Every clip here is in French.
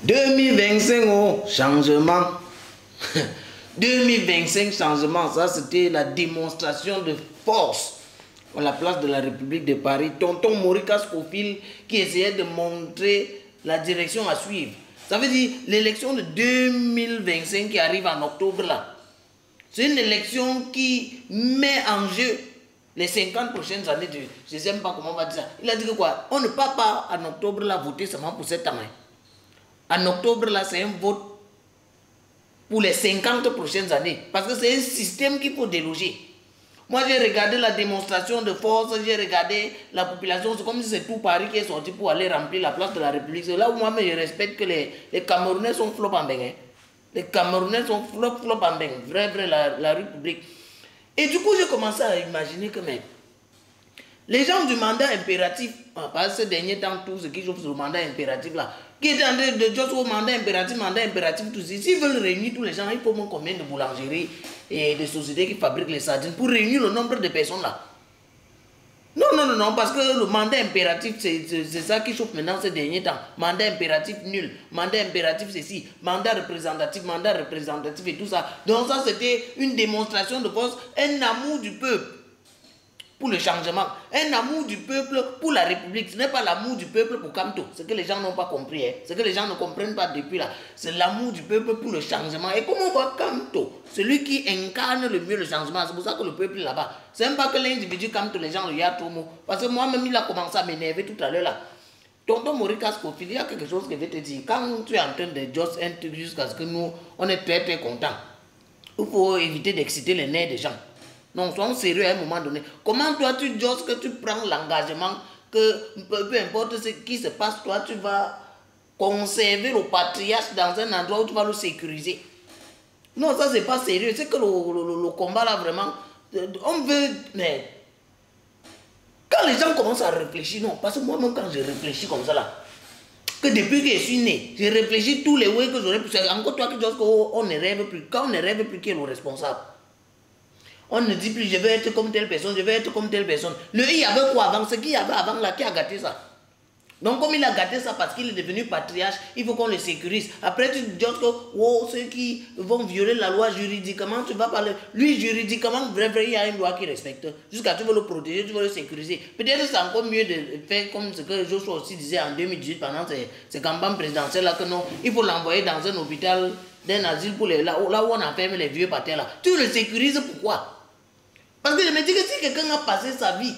2025, oh, changement. 2025, changement. Ça, c'était la démonstration de force à la place de la République de Paris. Tonton Maurice Scofield qui essayait de montrer la direction à suivre. Ça veut dire l'élection de 2025 qui arrive en octobre là. C'est une élection qui met en jeu les 50 prochaines années. Je ne sais même pas comment on va dire ça. Il a dit que quoi? On ne peut pas en octobre là voter seulement pour 7 ans. En octobre là, c'est un vote pour les 50 prochaines années. Parce que c'est un système qu'il faut déloger. Moi, j'ai regardé la démonstration de force, j'ai regardé la population. C'est comme si c'est tout Paris qui est sorti pour aller remplir la place de la République. C'est là où moi, je respecte que les Camerounais sont flop en bain. Les Camerounais sont flop en bain. Vrai, la République. Et du coup, j'ai commencé à imaginer que même les gens du mandat impératif, parce que ces derniers temps, tout ce qui joue sur le mandat impératif là, qui est en train de jouer au mandat impératif, tout ça. S'ils veulent réunir tous les gens, il faut moins combien de boulangeries et de sociétés qui fabriquent les sardines pour réunir le nombre de personnes là. Non, parce que le mandat impératif, c'est ça qui chauffe maintenant ces derniers temps. Mandat impératif nul, mandat impératif ceci, mandat représentatif et tout ça. Donc ça, c'était une démonstration de force, un amour du peuple pour le changement, un amour du peuple pour la République. Ce n'est pas l'amour du peuple pour Kamto, ce que les gens n'ont pas compris, hein. Ce que les gens ne comprennent pas depuis là, c'est l'amour du peuple pour le changement. Et comment on voit Kamto, celui qui incarne le mieux le changement, c'est pour ça que le peuple est là-bas. C'est même pas que l'individu Kamto, les gens le yard trop mot. Parce que moi-même, il a commencé à m'énerver tout à l'heure là. Tonton Maurice Scofield, il y a quelque chose que je vais te dire. Quand tu es en train de just un truc jusqu'à ce que nous, on est très très contents, il faut éviter d'exciter les nerfs des gens. Non, soyons sérieux à un moment donné. Comment toi, tu dis que tu prends l'engagement que peu importe ce qui se passe, toi, tu vas conserver le patriarche dans un endroit où tu vas le sécuriser. Non, ça, c'est pas sérieux. C'est que le combat, là, vraiment, on veut... Mais quand les gens commencent à réfléchir, non, parce que moi-même, quand je réfléchis comme ça, là, que depuis que je suis né, je réfléchis tous les ways que j'aurais pu... Encore toi qui dis qu'on ne rêve plus. Quand on ne rêve plus, qui est le responsable? On ne dit plus je vais être comme telle personne, je vais être comme telle personne. Le il y avait quoi avant? Ce qu'il y avait avant là, qui a gâté ça? Donc comme il a gâté ça parce qu'il est devenu patriarche, il faut qu'on le sécurise. Après tu dis que oh, ceux qui vont violer la loi juridiquement, tu vas parler. Lui juridiquement, vrai, il y a une loi qui respecte. Jusqu'à tu veux le protéger, tu veux le sécuriser. Peut-être c'est encore mieux de faire comme ce que Joshua aussi disait en 2018 pendant ces campagnes présidentielles là que non, il faut l'envoyer dans un hôpital, d'un asile pour là où on enferme les vieux patères là. Tu le sécurises pourquoi? Parce que je me dis que si quelqu'un a passé sa vie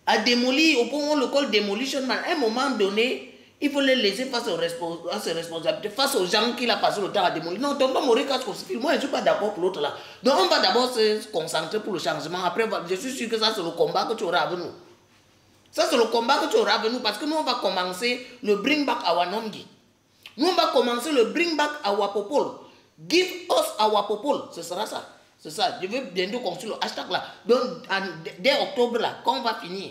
à démolir, au point où on le colle demolition man, à un moment donné, il faut les laisser face à ses responsabilités, face aux gens qu'il a passé le temps à démolir. Non, tonton Maurice Scofield, moi je ne suis pas d'accord pour l'autre là. Donc on va d'abord se concentrer pour le changement. Après, je suis sûr que ça c'est le combat que tu auras avec nous. Ça c'est le combat que tu auras avec nous parce que nous on va commencer le bring back our Nomgi. Nous on va commencer le bring back our people. Give us our people. Ce sera ça. C'est ça, je veux bientôt construire le hashtag là. Donc, dès octobre là, quand on va finir,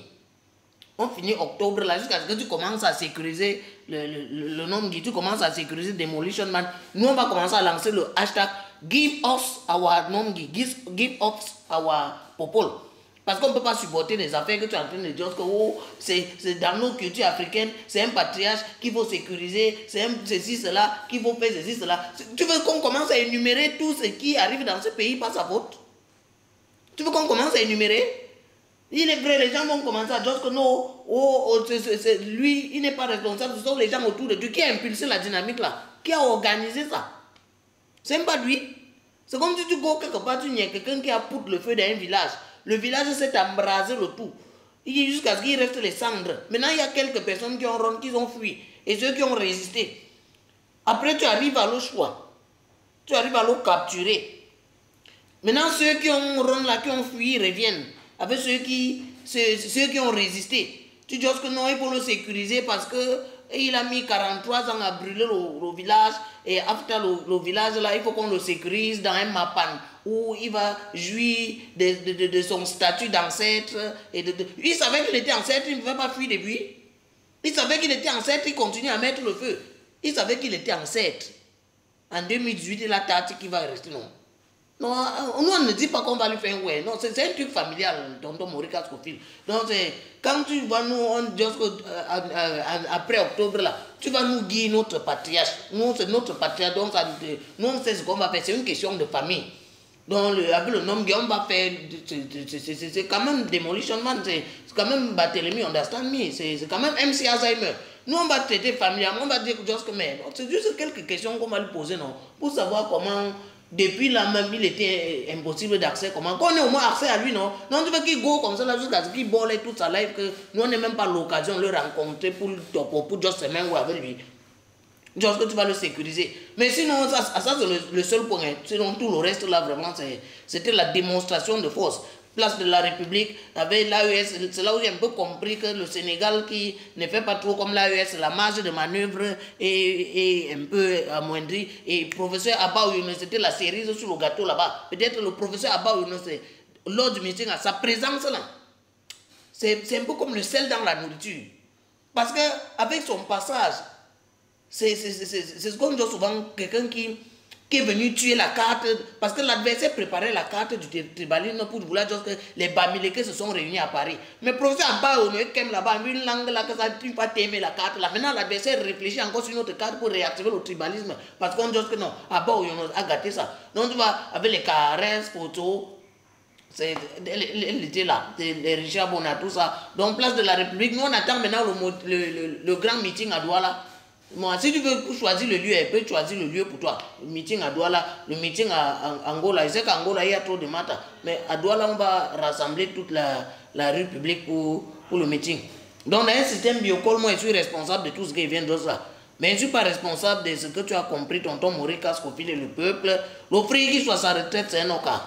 on finit octobre là, jusqu'à ce que tu commences à sécuriser le nom, tu commences à sécuriser Demolition Man. Nous, on va commencer à lancer le hashtag Give us our nom, give us our people. Parce qu'on ne peut pas supporter des affaires que tu es en train de dire que oh, c'est dans nos cultures africaines, c'est un patriarche qu'il faut sécuriser, c'est ceci, cela, qu'il faut faire ceci, cela. Tu veux qu'on commence à énumérer tout ce qui arrive dans ce pays par sa faute? Tu veux qu'on commence à énumérer? Il est vrai, les gens vont commencer à dire que non, lui, il n'est pas responsable, ce sont les gens autour de lui qui a impulsé la dynamique là, qui a organisé ça. C'est même pas lui. C'est comme si tu go quelque part, tu n'y a quelqu'un qui a poussé le feu dans un village. Le village s'est embrasé le tout. Jusqu'à ce qu'il reste les cendres. Maintenant, il y a quelques personnes qui ont fui. Et ceux qui ont résisté. Après, tu arrives à le choix. Tu arrives à le capturer. Maintenant, ceux qui ont fui reviennent. Avec ceux qui ont résisté. Tu dis que non, il faut le sécuriser parce que il a mis 43 ans à brûler le village. Et après le village, là, il faut qu'on le sécurise dans un mapan où il va jouir de son statut d'ancêtre. Il savait qu'il était ancêtre, il ne pouvait pas fuir depuis. Il savait qu'il était ancêtre, il continue à mettre le feu. Il savait qu'il était ancêtre. En 2018, il a tâté qu'il va rester non. Non, nous on ne dit pas qu'on va lui faire un ouais. Non, c'est un truc familial, tonton Morika Scofield. Donc, quand tu vas nous, après octobre, là, tu vas nous dire notre patriarche. Nous, c'est notre patriarche. Donc, nous, on sait ce qu'on va faire. C'est une question de famille. Donc, avec le nom, on va faire. C'est quand même Demolition Man. C'est quand même Barthélemy, understand me. C'est quand même MC Alzheimer. Nous, on va traiter familialement. On va dire que mais c'est juste quelques questions qu'on va lui poser, non? Pour savoir comment. Depuis là même, il était impossible d'accès. Comment qu'on ait au moins accès à lui, non? Non, tu veux qu'il go comme ça là jusqu'à ce qu'il bolle toute sa life, que nous on n'a même pas l'occasion de le rencontrer pour juste se mettre avec lui. Juste que tu vas le sécuriser. Mais sinon, ça c'est le seul point. Sinon, tout le reste là, vraiment, c'était la démonstration de force. Place de la République, avec l'AES, c'est là où j'ai un peu compris que le Sénégal qui ne fait pas trop comme l'AES, la marge de manœuvre est un peu amoindrie. Et professeur Abba Younes, c'était la cerise sur le gâteau là-bas. Peut-être le professeur Abba Younes, lors du meeting, sa présence là, c'est un peu comme le sel dans la nourriture. Parce qu'avec son passage, c'est ce qu'on dit souvent, quelqu'un qui est venu tuer la carte, parce que l'adversaire préparait la carte du tribalisme pour vouloir dire que les Bamileke se sont réunis à Paris. Mais le professeur Abba, on est là-bas, une langue là, que ça ne pas t'aimer la carte. Là, maintenant, l'adversaire réfléchit encore sur une autre carte pour réactiver le tribalisme. Parce qu'on dit que non, Abba, on a gâté ça. Donc, tu vois, avec les caresses, photos, elle était là, les Richard Bona, tout ça. Donc, place de la République, nous, on attend maintenant le grand meeting à Douala. Moi, si tu veux choisir le lieu, elle peut choisir le lieu pour toi. Le meeting à Douala, le meeting à Angola. Je sais qu'à Angola, il y a trop de matas. Mais à Douala, on va rassembler toute la rue publique pour le meeting. Donc, dans un système biocol, moi, je suis responsable de tout ce qui vient de ça. Mais je ne suis pas responsable de ce que tu as compris, tonton Morika Scofield et le peuple. Le prix qui soit sa retraite, c'est un cas.